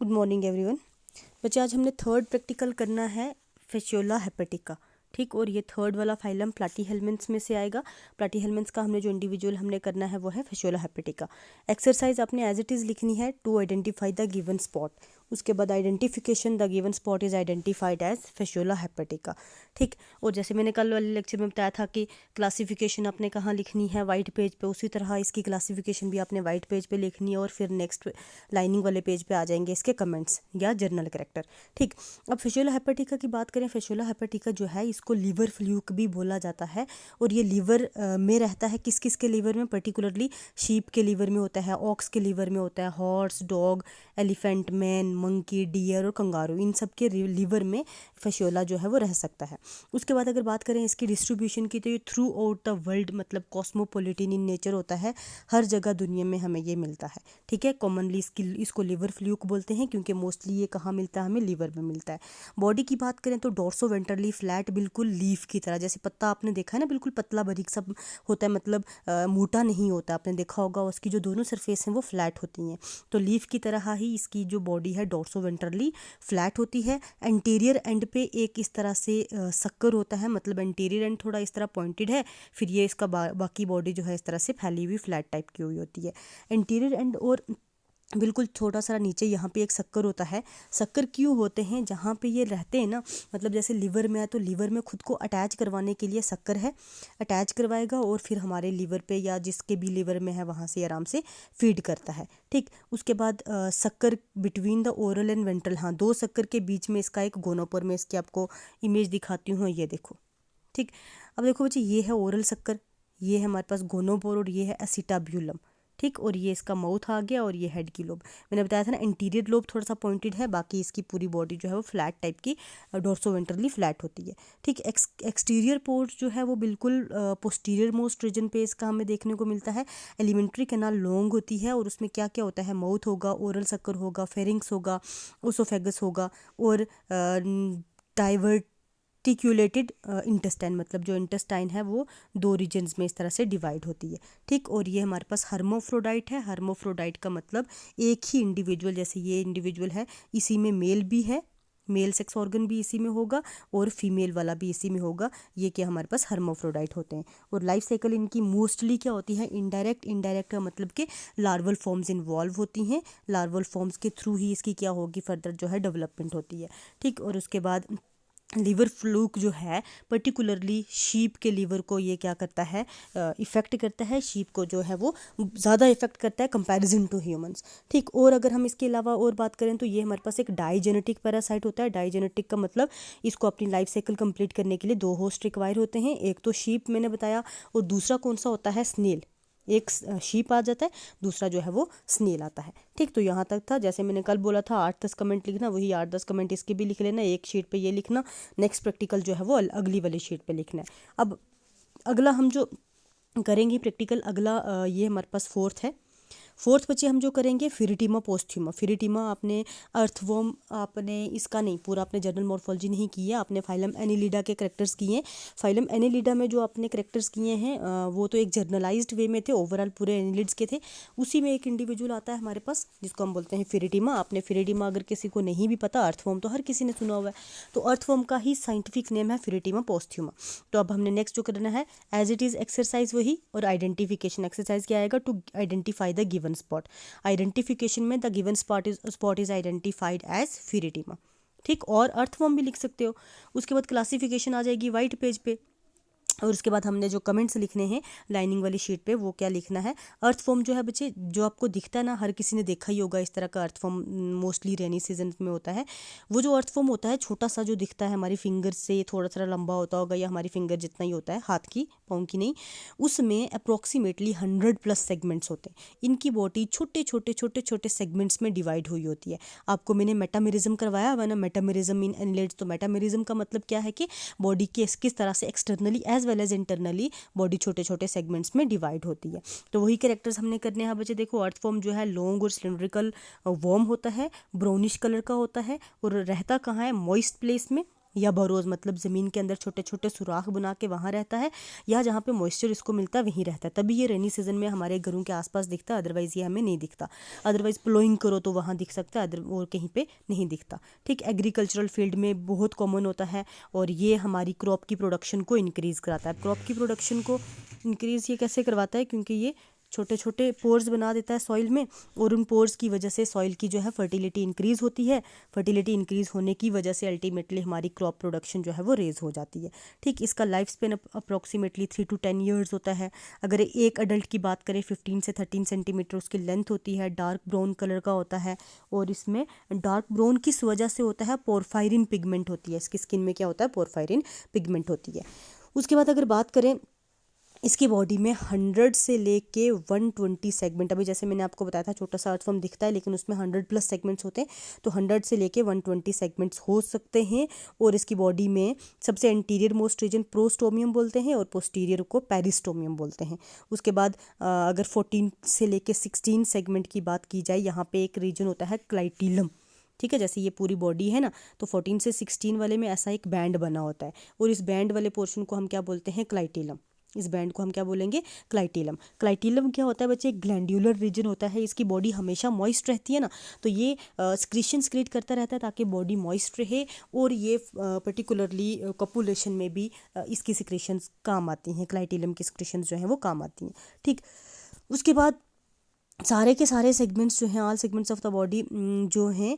Good morning everyone. बच्चे आज हमने थर्ड प्रैक्टिकल करना है फेशियोला हेपेटिका। ठीक, और ये थर्ड वाला फाइलम प्लाटीहेल्मिन्थ्स में से आएगा। प्लाटीहेल्मिन्थ्स का हमने जो इंडिविजुअल हमने करना है वो है फेशियोला हेपेटिका। एक्सरसाइज आपने एज इट इज़ लिखनी है to identify the given spot. उसके बाद identification the given spot is identified as Fasciola hepatica. ठीक, और जैसे मैंने कल वाले लेक्चर में बताया था कि क्लासिफिकेशन आपने कहाँ लिखनी है, वाइट पेज पे, उसी तरह इसकी क्लासिफिकेशन भी आपने वाइट पेज पे लिखनी है और फिर नेक्स्ट लाइनिंग वाले पेज पे आ जाएंगे इसके कमेंट्स या जर्नल कैरेक्टर। ठीक, अब फेशियोला हेपेटिका की बात करें, फेशियोला हेपेटिका जो है इसको लीवर फ्लूक भी बोला जाता है। और ये लीवर में रहता है, किस किस के लीवर में, पर्टिकुलरली शीप के लीवर में होता है, ऑक्स के लीवर में होता है, horse, dog, elephant, man, monkey, deer और कंगारू, इन सब के लीवर में फेशियोला जो है वो रह सकता है। उसके बाद अगर बात करें इसकी डिस्ट्रीब्यूशन की, तो ये थ्रू आउट द वर्ल्ड, मतलब कॉस्मोपोलिटिन इन नेचर होता है, हर जगह दुनिया में हमें ये मिलता है। ठीक है, कॉमनली इसको लिवर फ्लूक बोलते हैं क्योंकि मोस्टली ये कहाँ मिलता है, हमें लीवर में मिलता है। बॉडी की बात करें तो डोर्सो वेंट्रली फ्लैट, बिल्कुल लीफ की तरह, जैसे पत्ता आपने देखा है ना, बिल्कुल पतला बारीक सब होता है, मतलब मोटा नहीं होता, आपने देखा होगा। उसकी जो दोनों सरफेस हैं वो फ्लैट होती हैं, तो लीफ की तरह ही इसकी जो बॉडी है डोर्सो वेंट्रली फ्लैट होती है। एंटीरियर एंड पे एक इस तरह से सक्कर होता है, मतलब एंटीरियर एंड थोड़ा इस तरह पॉइंटेड है, फिर ये इसका बाकी बॉडी जो है इस तरह से फैली हुई फ्लैट टाइप की हुई होती है। एंटीरियर एंड और बिल्कुल छोटा सा नीचे यहाँ पे एक शक्कर होता है। शक्कर क्यों होते हैं, जहाँ पे ये रहते हैं ना, मतलब जैसे लीवर में है तो लीवर में खुद को अटैच करवाने के लिए शक्कर है, अटैच करवाएगा और फिर हमारे लीवर पे या जिसके भी लीवर में है वहाँ से आराम से फीड करता है। ठीक, उसके बाद शक्कर between the oral and ventral, हाँ, दो शक्कर के बीच में इसका एक गोनोपोर, में इसकी आपको इमेज दिखाती हूँ, ये देखो। ठीक, अब देखो बच्चे, ये है ओरल शक्कर, ये है हमारे पास गोनोपोर और ये है एसिटाब्यूलम। ठीक, और ये इसका माउथ आ गया और ये हेड की लोब। मैंने बताया था ना, इंटीरियर लोब थोड़ा सा पॉइंटेड है, बाकी इसकी पूरी बॉडी जो है वो फ्लैट टाइप की डोर्सो वेंट्रली फ्लैट होती है। ठीक, एक्सटीरियर पोर्ट जो है वो बिल्कुल पोस्टीरियर मोस्ट रीजन पे इसका हमें देखने को मिलता है। एलिमेंट्री कैनाल लॉन्ग होती है और उसमें क्या क्या होता है, माउथ होगा, ओरल शक्कर होगा, फेरिंग्स होगा, ओसोफेगस होगा और डाइवर्टिक्यूलेटेड इंटेस्टाइन, मतलब जो इंटेस्टाइन है वो दो रीजन्स में इस तरह से डिवाइड होती है। ठीक, और ये हमारे पास हर्मोफ्रोडाइट है। हर्मोफ्रोडाइट का मतलब एक ही इंडिविजुअल, जैसे ये इंडिविजुअल है, इसी में मेल भी है, मेल सेक्स ऑर्गन भी इसी में होगा और फीमेल वाला भी इसी में होगा। ये क्या हमारे पास हर्मोफ्रोडाइट होते हैं। और लाइफ साइकिल इनकी मोस्टली क्या होती है, इनडायरेक्ट। इनडायरेक्ट का मतलब कि लार्वल फॉर्म्स इन्वॉल्व होती हैं, लार्वल फॉर्म्स के थ्रू ही इसकी क्या होगी, फर्दर जो है डेवलपमेंट होती है। ठीक, और उसके बाद लीवर फ्लूक जो है पर्टिकुलरली शीप के लीवर को ये क्या करता है, इफ़ेक्ट करता है। शीप को जो है वो ज़्यादा इफेक्ट करता है कंपैरिजन टू ह्यूमंस। ठीक, और अगर हम इसके अलावा और बात करें तो ये हमारे पास एक डाइजेनेटिक पैरासाइट होता है। डाइजेनेटिक का मतलब इसको अपनी लाइफ साइकिल कंप्लीट करने के लिए दो होस्ट रिक्वायर होते हैं, एक तो शीप मैंने बताया और दूसरा कौन सा होता है, स्नेल। एक शीप आ जाता है, दूसरा जो है वो स्नेल आता है। ठीक, तो यहाँ तक था। जैसे मैंने कल बोला था 8-10 कमेंट लिखना, वही 8-10 कमेंट इसके भी लिख लेना, एक शीट पे ये लिखना, नेक्स्ट प्रैक्टिकल जो है वो अगली वाली शीट पे लिखना है। अब अगला हम जो करेंगे प्रैक्टिकल, अगला ये हमारे पास फोर्थ है। फोर्थ बच्चे हम जो करेंगे फिरिटीमा पोस्थ्यूमा। फिरिटीमा आपने अर्थवॉर्म, आपने इसका नहीं, पूरा आपने जनरल मॉर्फोलॉजी नहीं की है, आपने फाइलम एनिलिडा के करेक्टर्स किए हैं। फाइलम एनिलिडा में जो आपने करेक्टर्स किए हैं वो तो एक जर्नलाइज्ड वे में थे, ओवरऑल पूरे एनिलिड्स के थे। उसी में एक इंडिविजुअल आता है हमारे पास जिसको हम बोलते हैं फिरिटीमा। आपने फिरिटीमा अगर किसी को नहीं भी पता, अर्थवॉर्म तो हर किसी ने सुना हुआ है, तो अर्थवॉर्म का ही साइंटिफिक नेम है फिरिटीमा पोस्थ्यूमा। तो अब हमने नेक्स्ट जो करना है, एज इट इज़ एक्सरसाइज वही, और आइडेंटिफिकेशन एक्सरसाइज क्या आएगा, to identify the given spot. Identification में the given spot is identified as Pheretima. ठीक, और अर्थवॉर्म भी लिख सकते हो। उसके बाद क्लासिफिकेशन आ जाएगी वाइट पेज पे, और उसके बाद हमने जो कमेंट्स लिखने हैं लाइनिंग वाली शीट पे, वो क्या लिखना है, अर्थ फॉर्म जो है बच्चे, जो आपको दिखता है ना, हर किसी ने देखा ही होगा इस तरह का अर्थ फॉर्म, मोस्टली रेनी सीजन में होता है। वो जो अर्थ फॉर्म होता है छोटा सा जो दिखता है, हमारी फिंगर से थोड़ा सा लंबा होता होगा या हमारी फिंगर जितना ही होता है, हाथ की, पाँव की नहीं, उसमें अप्रॉक्सीमेटली 100+ सेगमेंट्स होते हैं। इनकी बॉडी छोटे छोटे छोटे छोटे सेगमेंट्स में डिवाइड हुई होती है। आपको मैंने मेटामेरिज्म करवाया हुआ ना, मेटामेरिज्म इन एनलेट्स। तो मेटामेरिज्म का मतलब क्या है कि बॉडी के किस तरह से externally as well as internally body छोटे छोटे सेगमेंट्स में डिवाइड होती है। तो वही कैरेक्टर्स हमने करने हैं बच्चे। देखो, अर्थ फॉर्म जो है लॉन्ग और सिलेंड्रिकल वर्म होता है, ब्राउनिश कलर का होता है और रहता कहाँ है, मॉइस्ट प्लेस में, या बरोज मतलब ज़मीन के अंदर छोटे छोटे सुराख बना के वहाँ रहता है, या जहाँ पे मॉइस्चर इसको मिलता है वहीं रहता है, तभी ये रेनी सीजन में हमारे घरों के आसपास दिखता है, अदरवाइज़ ये हमें नहीं दिखता। अदरवाइज़ प्लोइंग करो तो वहाँ दिख सकता है, अदर और कहीं पे नहीं दिखता। ठीक, एग्रीकल्चरल फील्ड में बहुत कॉमन होता है और ये हमारी क्रॉप की प्रोडक्शन को इंक्रीज़ कराता है। क्रॉप की प्रोडक्शन को इंक्रीज़ ये कैसे करवाता है, क्योंकि ये छोटे छोटे पोर्स बना देता है सॉइल में, और उन पोर्स की वजह से सॉइल की जो है फर्टिलिटी इंक्रीज़ होती है। फर्टिलिटी इंक्रीज़ होने की वजह से अल्टीमेटली हमारी क्रॉप प्रोडक्शन जो है वो रेज़ हो जाती है। ठीक, इसका life span approximately 3 to 10 years होता है। अगर एक अडल्ट की बात करें 15 से 13 सेंटीमीटर उसकी लेंथ होती है, डार्क ब्राउन कलर का होता है, और इसमें डार्क ब्राउन किस वजह से होता है, पोरफायरिन पिगमेंट होती है, इसकी स्किन में क्या होता है, पोरफायरिन पिगमेंट होती है। उसके बाद अगर बात करें इसकी बॉडी में 100 से लेके 120 सेगमेंट, अभी जैसे मैंने आपको बताया था छोटा सा अर्थवर्म दिखता है लेकिन उसमें 100+ सेगमेंट्स होते हैं, तो 100 से लेके 120 सेगमेंट्स हो सकते हैं। और इसकी बॉडी में सबसे एंटीरियर मोस्ट रीजन प्रोस्टोमियम बोलते हैं और पोस्टीरियर को पेरिस्टोमियम बोलते हैं। उसके बाद अगर 14 से लेके 16 सेगमेंट की बात की जाए, यहाँ पे एक रीजन होता है क्लाइटीलम। ठीक है, जैसे ये पूरी बॉडी है ना, तो 14 से 16 वाले में ऐसा एक बैंड बना होता है, और इस बैंड वाले पोर्शन को हम क्या बोलते हैं, क्लाइटीलम। इस बैंड को हम क्या बोलेंगे, क्लाइटीलम। क्लाइटीलम क्या होता है बच्चे, एक ग्लैंड्यूलर रीजन होता है। इसकी बॉडी हमेशा मॉइस्ट रहती है ना, तो ये स्क्रीशन क्रिएट करता रहता है ताकि बॉडी मॉइस्ट रहे, और ये पर्टिकुलरली कपुलेशन में भी इसकी सिक्रेशंस काम आती हैं, क्लाइटीलम की सिक्रेशंस जो हैं वो काम आती हैं। ठीक, उसके बाद सारे के सारे सेगमेंट्स जो हैं, all segments of the body जो हैं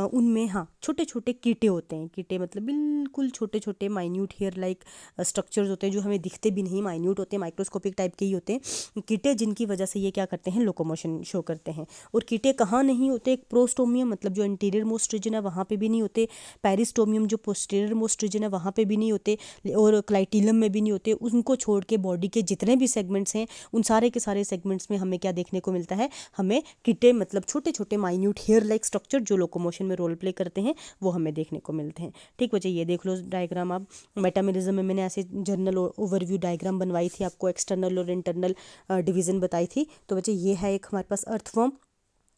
उनमें हाँ छोटे छोटे कीटे होते हैं। कीटे मतलब बिल्कुल छोटे छोटे माइन्यूट हेयर लाइक स्ट्रक्चर्स होते हैं जो हमें दिखते भी नहीं, माइन्यूट होते हैं, माइक्रोस्कोपिक टाइप के ही होते हैं कीटे, जिनकी वजह से ये क्या करते हैं, लोकोमोशन शो करते हैं। और कीटे कहाँ नहीं होते, एक प्रोस्टोमियम मतलब जो इंटीरियर मोस्ट रीजन है वहाँ पे भी नहीं होते, पेरिस्टोमियम जो पोस्टीरियर मोस्ट रीजन है वहाँ पे भी नहीं होते, और क्लाइटीलम में भी नहीं होते। उनको छोड़ के बॉडी के जितने भी सेगमेंट्स हैं उन सारे के सारे सेगमेंट्स में हमें क्या देखने को मिलता है, हमें कीटे मतलब छोटे छोटे माइन्यूट हेयर लाइक स्ट्रक्चर जो लोकोमोशन में रोल प्ले करते हैं वो हमें देखने को मिलते हैं। ठीक बच्चे, ये देख लो डायग्राम आप। मेटामेरिज्म में मैंने ऐसे जनरल ओवरव्यू डायग्राम बनवाई थी, आपको एक्सटर्नल और इंटरनल डिवीजन बताई थी। तो बच्चे ये है एक हमारे पास अर्थवर्म।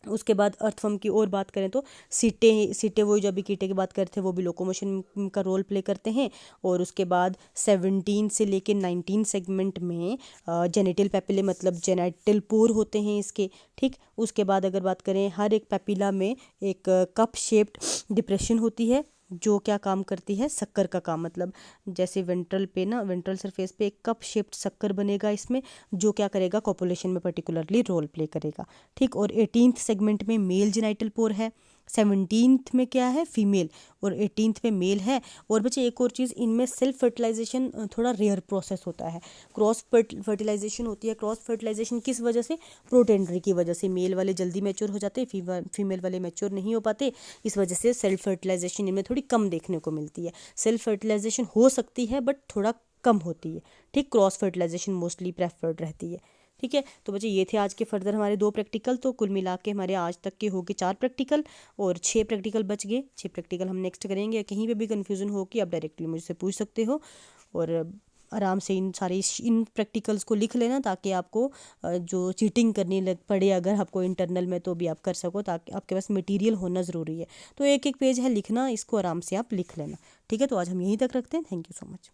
उसके बाद अर्थवर्म की और बात करें तो सीटे वो जो अभी कीटे की बात करते थे वो भी लोकोमोशन का रोल प्ले करते हैं। और उसके बाद 17 से लेके 19 सेगमेंट में जेनिटल पेपिले मतलब जेनिटल पोर होते हैं इसके। ठीक, उसके बाद अगर बात करें हर एक पेपिला में एक कप शेप्ड डिप्रेशन होती है जो क्या काम करती है, शक्कर का काम। मतलब जैसे वेंट्रल पे ना, वेंट्रल सरफेस पे एक कप शेप्ड शक्कर बनेगा इसमें, जो क्या करेगा, कॉपुलेशन में पर्टिकुलरली रोल प्ले करेगा। ठीक, और 18th सेगमेंट में मेल जेनाइटल पोर है, 17th में क्या है, फीमेल, और 18th में मेल है। और बच्चे एक और चीज़, इनमें सेल्फ फर्टिलाइजेशन थोड़ा रेयर प्रोसेस होता है, क्रॉस फर्टिलाइजेशन होती है। क्रॉस फर्टिलाइजेशन किस वजह से, प्रोटेंडरी की वजह से। मेल वाले जल्दी मैच्योर हो जाते हैं, फीमेल वाले मैच्योर नहीं हो पाते, इस वजह से सेल्फ फर्टिलाइजेशन इनमें थोड़ी कम देखने को मिलती है। सेल्फ फर्टिलाइजेशन हो सकती है बट थोड़ा कम होती है। ठीक, क्रॉस फर्टिलाइजेशन मोस्टली प्रेफर्ड रहती है। ठीक है, तो बच्चे ये थे आज के फर्दर हमारे 2 प्रैक्टिकल। तो कुल मिला के हमारे आज तक के हो गए 4 प्रैक्टिकल और 6 प्रैक्टिकल बच गए। 6 प्रैक्टिकल हम नेक्स्ट करेंगे। कहीं पे भी कन्फ्यूज़न हो कि आप डायरेक्टली मुझसे पूछ सकते हो, और आराम से इन प्रैक्टिकल्स को लिख लेना ताकि आपको जो चीटिंग करनी लग पड़े अगर आपको इंटरनल में तो भी आप कर सको, ताकि आपके पास मटेरियल होना ज़रूरी है। तो एक एक पेज है लिखना, इसको आराम से आप लिख लेना। ठीक है, तो आज हम यहीं तक रखते हैं। Thank you so much.